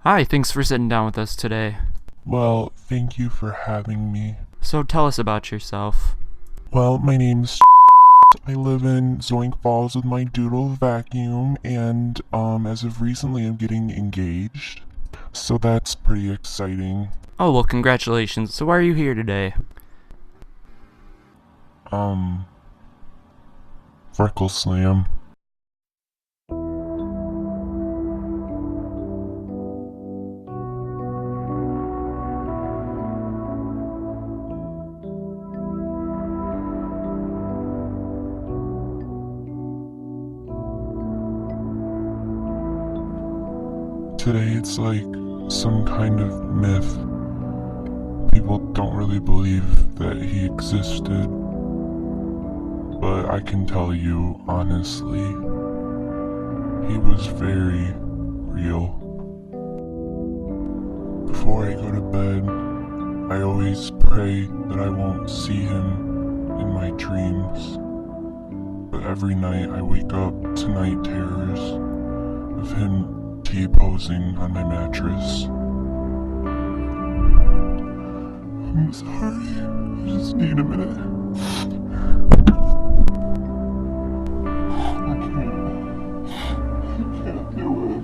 Hi, thanks for sitting down with us today. Well, thank you for having me. So tell us about yourself. Well, my name's I live in Zoink Falls with my doodle vacuum, and as of recently I'm getting engaged. So that's pretty exciting. Oh, well, congratulations. So why are you here today? Um, Freckleslam. Today it's like some kind of myth. People don't really believe that he existed, but I can tell you honestly, he was very real. Before I go to bed, I always pray that I won't see him in my dreams. But every night I wake up to night terrors of him T-posing on my mattress. I'm sorry, I just need a minute. I can't do it.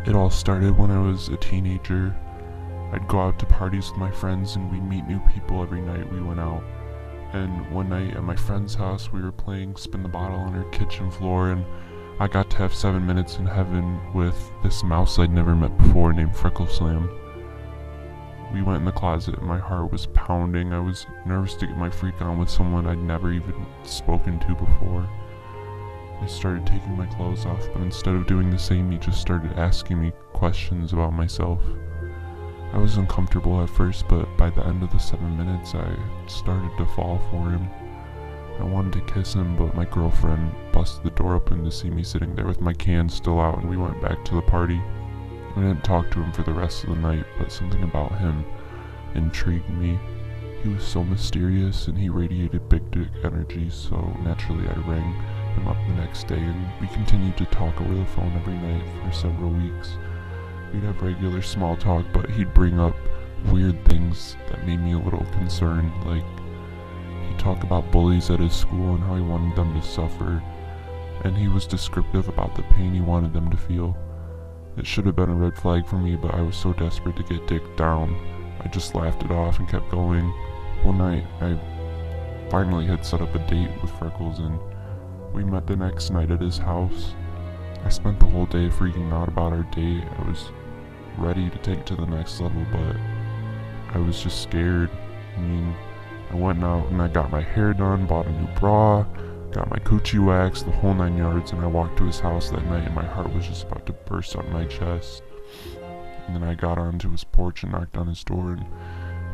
It all started when I was a teenager. I'd go out to parties with my friends and we'd meet new people every night we went out. And one night at my friend's house we were playing spin the bottle on her kitchen floor, and I got to have 7 minutes in heaven with this mouse I'd never met before named Freckleslam. We went in the closet and my heart was pounding. I was nervous to get my freak on with someone I'd never even spoken to before. I started taking my clothes off, but instead of doing the same, he just started asking me questions about myself. I was uncomfortable at first, but by the end of the 7 minutes, I started to fall for him. I wanted to kiss him, but my girlfriend busted the door open to see me sitting there with my can still out, and we went back to the party. I didn't talk to him for the rest of the night, but something about him intrigued me. He was so mysterious, and he radiated big dick energy, so naturally I rang him up the next day, and we continued to talk over the phone every night for several weeks. We'd have regular small talk, but he'd bring up weird things that made me a little concerned, like he'd talk about bullies at his school and how he wanted them to suffer, and he was descriptive about the pain he wanted them to feel. It should have been a red flag for me, but I was so desperate to get dick down, I just laughed it off and kept going. One night, I finally had set up a date with Freckles, and we met the next night at his house. I spent the whole day freaking out about our date. I was ready to take it to the next level, but I was just scared. I went out and I got my hair done, bought a new bra, got my coochie waxed, the whole 9 yards, and I walked to his house that night and my heart was just about to burst out of my chest. And then I got onto his porch and knocked on his door, and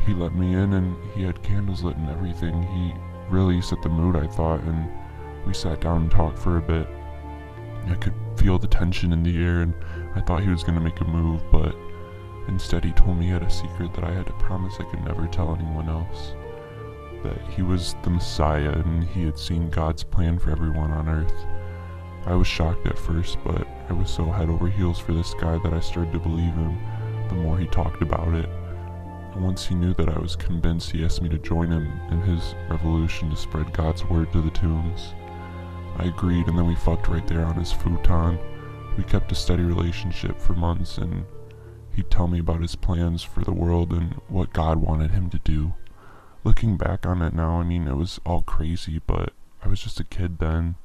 he let me in, and he had candles lit and everything. He really set the mood, I thought, and we sat down and talked for a bit. I could feel the tension in the air, and I thought he was going to make a move, but instead he told me he had a secret that I had to promise I could never tell anyone else. That he was the Messiah, and he had seen God's plan for everyone on earth. I was shocked at first, but I was so head over heels for this guy that I started to believe him the more he talked about it. And once he knew that I was convinced, he asked me to join him in his revolution to spread God's word to the toons. I agreed, and then we fucked right there on his futon. We kept a steady relationship for months, and he'd tell me about his plans for the world and what God wanted him to do. Looking back on it now, I mean, it was all crazy, but I was just a kid then.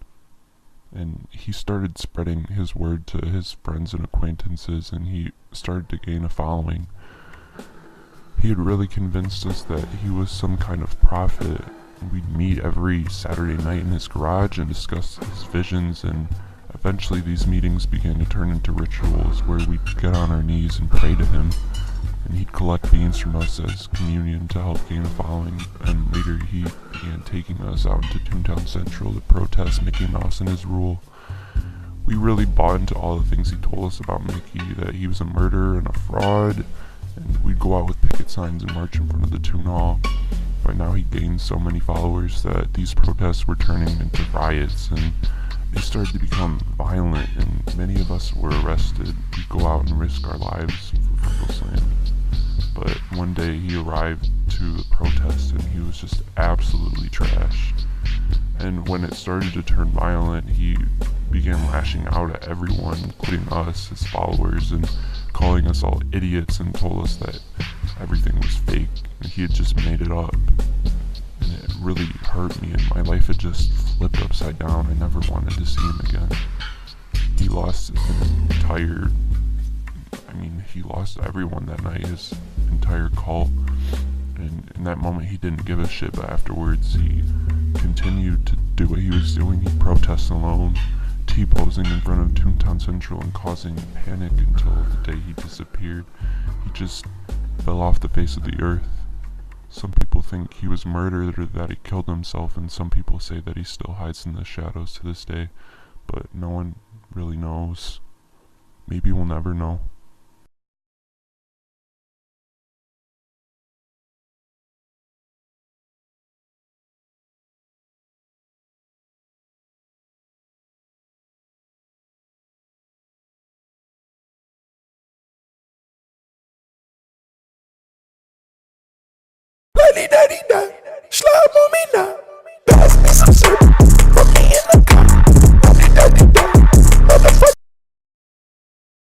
And he started spreading his word to his friends and acquaintances, and he started to gain a following. He had really convinced us that he was some kind of prophet. We'd meet every Saturday night in his garage and discuss his visions, and eventually these meetings began to turn into rituals where we'd get on our knees and pray to him, and he'd collect beans from us as communion to help gain a following, and later he began taking us out into Toontown Central to protest Mickey Mouse and his rule. We really bought into all the things he told us about Mickey, that he was a murderer and a fraud, and we'd go out with picket signs and march in front of the Toon Hall. By now he gained so many followers that these protests were turning into riots, and they started to become violent, and many of us were arrested. We'd go out and risk our lives for Freckleslam. But one day he arrived to the protest and he was just absolutely trashed. And when it started to turn violent, he began lashing out at everyone, including us, his followers, and calling us all idiots, and told us that everything was fake and he had just made it up. And it really hurt me, and my life had just flipped upside down. I never wanted to see him again. He lost he lost everyone that night, his entire cult. And in that moment he didn't give a shit, but afterwards he continued to do what he was doing. He protested alone, T-posing in front of Toontown Central and causing panic until the day he disappeared. He just fell off the face of the earth. Some people think he was murdered or that he killed himself, and some people say that he still hides in the shadows to this day, but no one really knows. Maybe we'll never know. La-di-da-di-da.